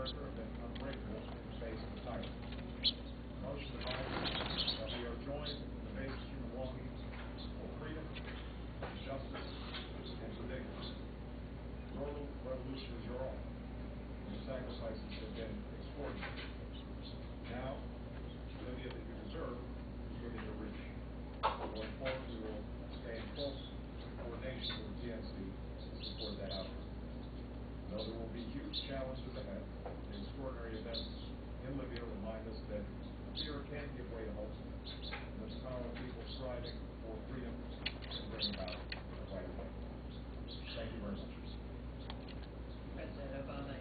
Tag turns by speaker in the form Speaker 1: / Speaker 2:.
Speaker 1: America have been unbreakable in the face of the tyrant. The motion advises that we are joined in the basic human longings for freedom, justice, and for dignity. Your revolution is your own. Your sacrifices have been extraordinary. Now, the Libya that you deserve is within your reach. Going forward, we will stay in close coordination with the PNC to support that outcome. Though there will be huge challenges ahead, the extraordinary events in Libya remind us that fear can give way to hope, and that the power of people striving for freedom can bring about a brighter day. Thank you very much.
Speaker 2: President Obama